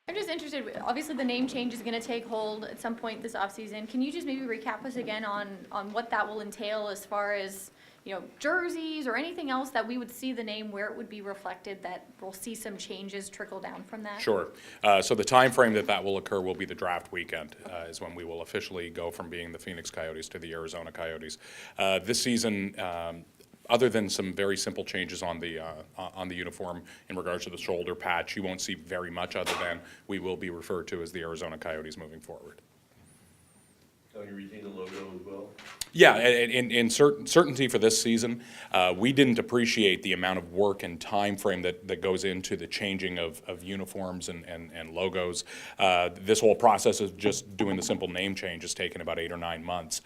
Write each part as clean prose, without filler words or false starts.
I'm just interested, obviously the name change is going to take hold at some point this offseason. Can you just maybe recap us again on what that will entail as far as, jerseys or anything else that we would see the name where it would be reflected, that we'll see some changes trickle down from that? Sure. So the time frame that will occur will be the draft weekend, is when we will officially go from being the Phoenix Coyotes to the Arizona Coyotes. This season, other than some very simple changes on the uniform in regards to the shoulder patch, you won't see very much other than we will be referred to as the Arizona Coyotes moving forward. So you retain the logo as well? Yeah, in certainty for this season, we didn't appreciate the amount of work and time frame that goes into the changing of uniforms and logos. This whole process of just doing the simple name change has taken about 8 or 9 months.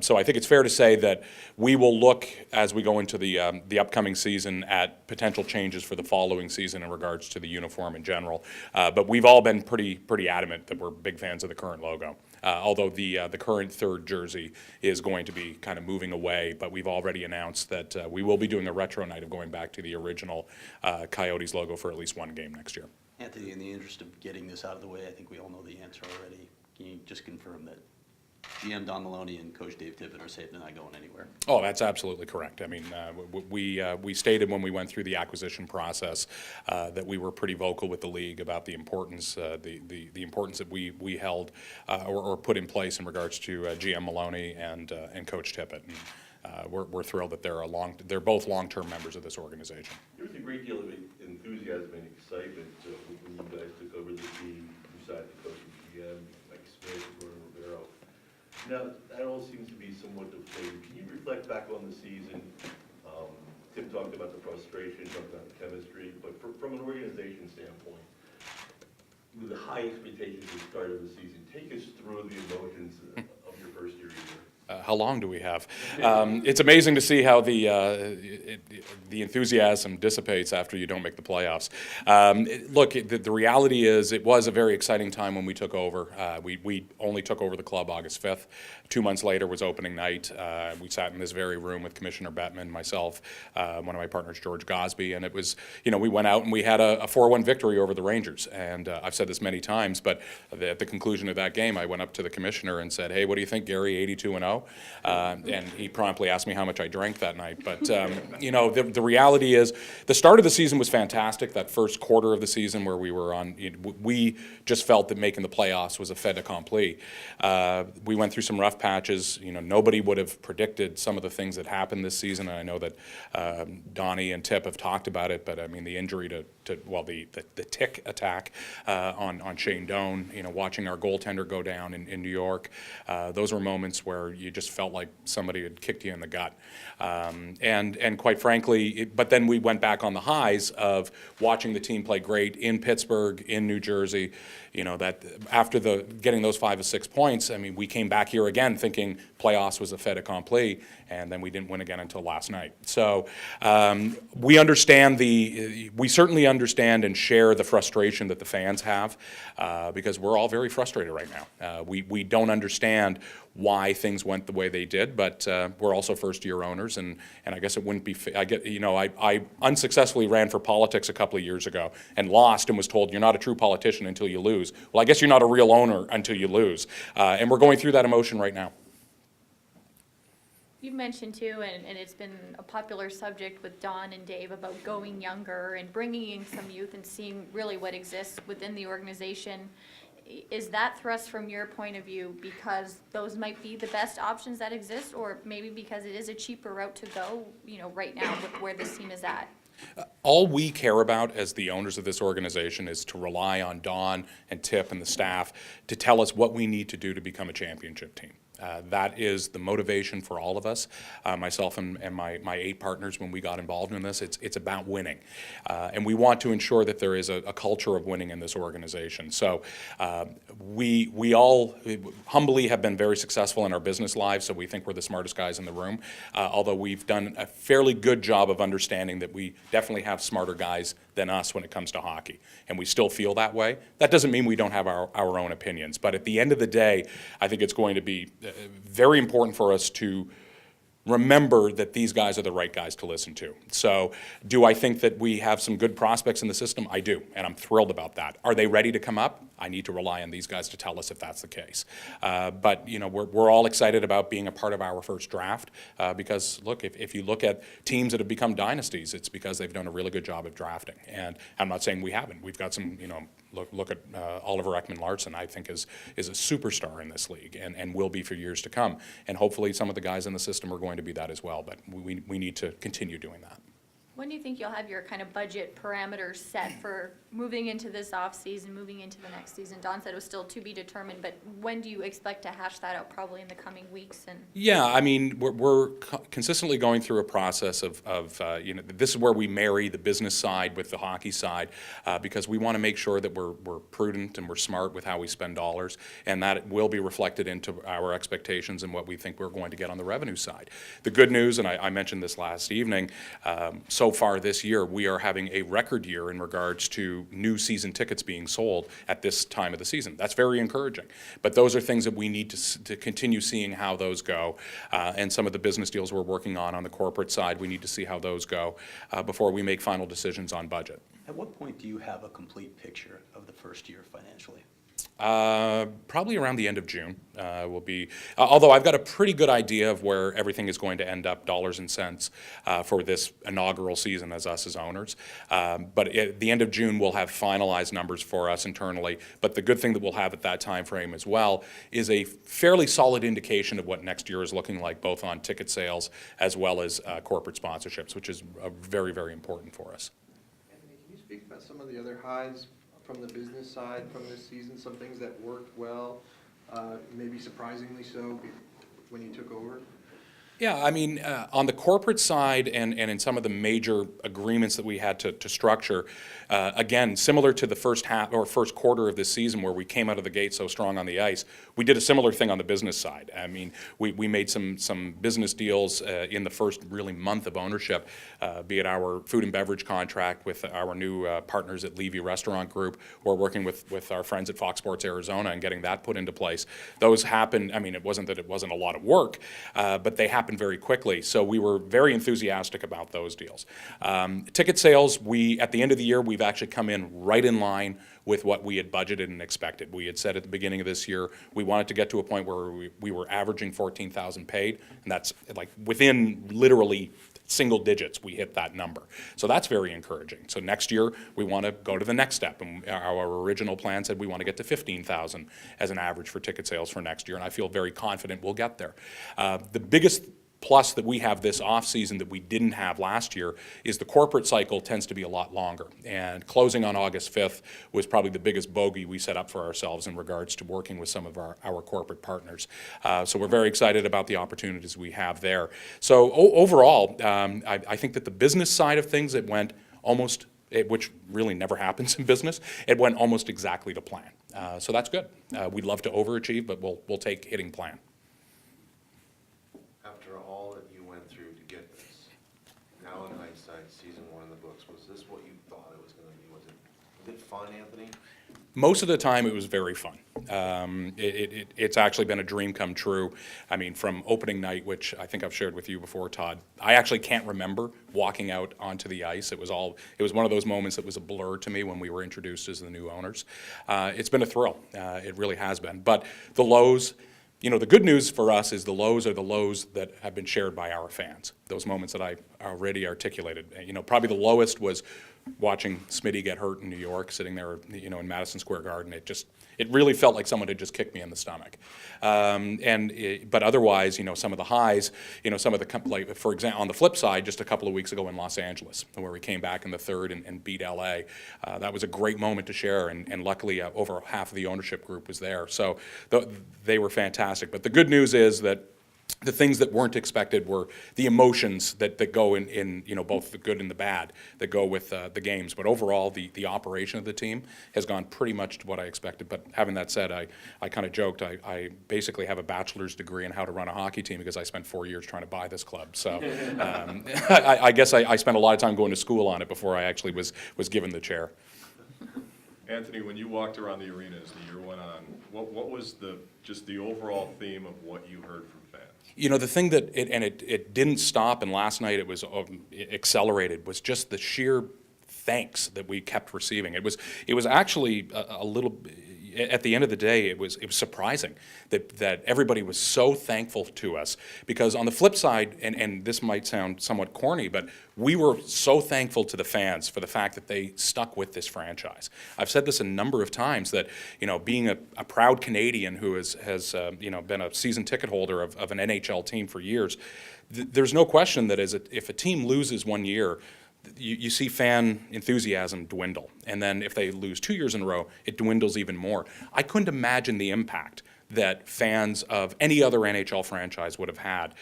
So I think it's fair to say that we will look, as we go into the upcoming season, at potential changes for the following season in regards to the uniform in general. But we've all been pretty adamant that we're big fans of the current logo. Although the current third jersey is going to be kind of moving away, but we've already announced that we will be doing a retro night of going back to the original Coyotes logo for at least one game next year. Anthony, in the interest of getting this out of the way, I think we all know the answer already. Can you just confirm that GM Don Maloney and Coach Dave Tippett are safe and not going anywhere? Oh, that's absolutely correct. I mean, we stated when we went through the acquisition process that we were pretty vocal with the league about the importance, the importance that we held or put in place in regards to GM Maloney and Coach Tippett. And we're thrilled that they're both long-term members of this organization. There was a great deal of enthusiasm and excitement when you guys took over the team. You decided to coach GM, like Smith, Gordon Rivero. Now, that all seems to be somewhat deflated. Can you reflect back on the season? Tim talked about the frustration, talked about the chemistry, but from an organization standpoint, with the high expectations at the start of the season, take us through the emotions of your first year either. How long do we have? It's amazing to see how the enthusiasm dissipates after you don't make the playoffs. Look, the reality is it was a very exciting time when we took over. We only took over the club August 5th. 2 months later was opening night. We sat in this very room with Commissioner Bettman, myself, one of my partners, George Gosby, and it was, we went out and we had a 4-1 victory over the Rangers. And I've said this many times, but at the conclusion of that game, I went up to the commissioner and said, "Hey, what do you think, Gary, 82-0? And he promptly asked me how much I drank that night. But, the reality is the start of the season was fantastic. That first quarter of the season where we were on, we just felt that making the playoffs was a fait accompli. We went through some rough patches. Nobody would have predicted some of the things that happened this season. And I know that Donnie and Tip have talked about it, but I mean, the injury to the tick attack on Shane Doan, watching our goaltender go down in New York, those were moments where you just felt like somebody had kicked you in the gut. And quite frankly, but then we went back on the highs of watching the team play great in Pittsburgh, in New Jersey, that after getting those 5 or 6 points, I mean, we came back here again thinking playoffs was a fait accompli, and then we didn't win again until last night. So we certainly understand and share the frustration that the fans have because we're all very frustrated right now. We don't understand why things went the way they did, but we're also first-year owners, and I guess it wouldn't be. I unsuccessfully ran for politics a couple of years ago and lost, and was told you're not a true politician until you lose. Well, I guess you're not a real owner until you lose, and we're going through that emotion right now. You've mentioned too, and it's been a popular subject with Don and Dave about going younger and bringing in some youth and seeing really what exists within the organization. Is that thrust from your point of view because those might be the best options that exist, or maybe because it is a cheaper route to go, right now with where this team is at? All we care about as the owners of this organization is to rely on Don and Tip and the staff to tell us what we need to do to become a championship team. That is the motivation for all of us, myself and my 8 partners when we got involved in this. It's about winning. And we want to ensure that there is a culture of winning in this organization. So we all humbly have been very successful in our business lives, so we think we're the smartest guys in the room, although we've done a fairly good job of understanding that we definitely have smarter guys than us when it comes to hockey. And we still feel that way. That doesn't mean we don't have our own opinions. But at the end of the day, I think it's going to be very important for us to remember that these guys are the right guys to listen to. So do I think that we have some good prospects in the system? I do, and I'm thrilled about that. Are they ready to come up? I need to rely on these guys to tell us if that's the case. But we're all excited about being a part of our first draft because, look, if you look at teams that have become dynasties, it's because they've done a really good job of drafting. And I'm not saying we haven't. We've got some, look at Oliver Ekman-Larsson, I think is a superstar in this league and will be for years to come. And hopefully some of the guys in the system are going to be that as well, but we need to continue doing that. When do you think you'll have your kind of budget parameters set for moving into this off-season, moving into the next season? Don said it was still to be determined, but when do you expect to hash that out? Probably in the coming weeks and. Yeah, I mean, we're consistently going through a process of this is where we marry the business side with the hockey side because we want to make sure that we're prudent and we're smart with how we spend dollars, and that will be reflected into our expectations and what we think we're going to get on the revenue side. The good news, and I mentioned this last evening, so far this year, we are having a record year in regards to new season tickets being sold at this time of the season. That's very encouraging. But those are things that we need to continue seeing how those go. And some of the business deals we're working on the corporate side, we need to see how those go before we make final decisions on budget. At what point do you have a complete picture of the first year financially? Probably around the end of June will be, although I've got a pretty good idea of where everything is going to end up, dollars and cents, for this inaugural season as us as owners. But at the end of June, we'll have finalized numbers for us internally. But the good thing that we'll have at that time frame as well is a fairly solid indication of what next year is looking like, both on ticket sales as well as corporate sponsorships, which is very, very important for us. Anthony, can you speak about some of the other highs from the business side from this season, some things that worked well, maybe surprisingly so when you took over? Yeah, I mean, on the corporate side and in some of the major agreements that we had to structure, again, similar to the first half or first quarter of this season where we came out of the gate so strong on the ice, we did a similar thing on the business side. I mean, we made some business deals in the first really month of ownership, be it our food and beverage contract with our new partners at Levy Restaurant Group, or working with our friends at Fox Sports Arizona and getting that put into place. Those happened, I mean, it wasn't a lot of work, but they happened very quickly. So we were very enthusiastic about those deals. Ticket sales, at the end of the year, we've actually come in right in line with what we had budgeted and expected. We had said at the beginning of this year, we wanted to get to a point where we were averaging 14,000 paid, and that's like within literally single digits, we hit that number. So that's very encouraging. So next year, we want to go to the next step. And our original plan said we want to get to 15,000 as an average for ticket sales for next year, and I feel very confident we'll get there. The biggest plus that we have this off-season that we didn't have last year is the corporate cycle tends to be a lot longer. And closing on August 5th was probably the biggest bogey we set up for ourselves in regards to working with some of our corporate partners. So we're very excited about the opportunities we have there. So overall, I think that the business side of things, it went almost, which really never happens in business, it went almost exactly to plan. So that's good. We'd love to overachieve, but we'll take hitting plan. After all that you went through to get this, now in hindsight, season one in the books, was this what you thought it was going to be? Was it fun, Anthony? Most of the time, it was very fun. It's actually been a dream come true. I mean, from opening night, which I think I've shared with you before, Todd, I actually can't remember walking out onto the ice. It was one of those moments that was a blur to me when we were introduced as the new owners. It's been a thrill. It really has been. But the lows, the good news for us is the lows are the lows that have been shared by our fans. Those moments that I already articulated. Probably the lowest was watching Smitty get hurt in New York, sitting there, in Madison Square Garden. It really felt like someone had just kicked me in the stomach. But otherwise, some of the highs, some of the, like, for example, on the flip side, just a couple of weeks ago in Los Angeles, where we came back in the third and beat LA. That was a great moment to share, and luckily over half of the ownership group was there. So they were fantastic. But the good news is that the things that weren't expected were the emotions that go in both the good and the bad that go with the games. But overall, the operation of the team has gone pretty much to what I expected. But having that said, I kind of joked. I basically have a bachelor's degree in how to run a hockey team because I spent 4 years trying to buy this club. So I guess I spent a lot of time going to school on it before I actually was given the chair. Anthony, when you walked around the arena as the year went on, what was just the overall theme of what you heard from fans? You know, the thing that, it didn't stop, and last night it was accelerated, was just the sheer thanks that we kept receiving. It was actually a little, at the end of the day, it was surprising that everybody was so thankful to us, because on the flip side, and this might sound somewhat corny, but we were so thankful to the fans for the fact that they stuck with this franchise. I've said this a number of times, that, you know, being a proud Canadian who has you know, been a season ticket holder of an NHL team for years, there's no question that if a team loses one year, you see fan enthusiasm dwindle. And then if they lose 2 years in a row, it dwindles even more. I couldn't imagine the impact that fans of any other NHL franchise would have had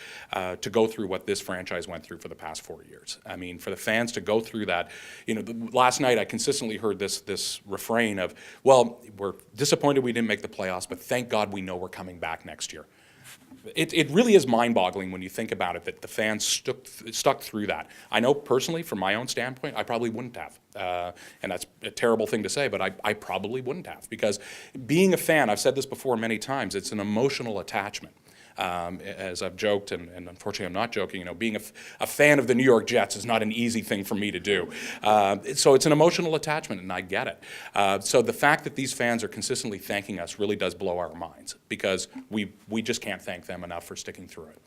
to go through what this franchise went through for the past 4 years. I mean, for the fans to go through that, you know, last night I consistently heard this refrain of, well, we're disappointed we didn't make the playoffs, but thank God we know we're coming back next year. It really is mind-boggling when you think about it, that the fans stuck through that. I know personally, from my own standpoint, I probably wouldn't have. And that's a terrible thing to say, but I probably wouldn't have. Because being a fan, I've said this before many times, it's an emotional attachment. As I've joked, and unfortunately I'm not joking, you know, being a fan of the New York Jets is not an easy thing for me to do. So it's an emotional attachment, and I get it. So the fact that these fans are consistently thanking us really does blow our minds, because we just can't thank them enough for sticking through it.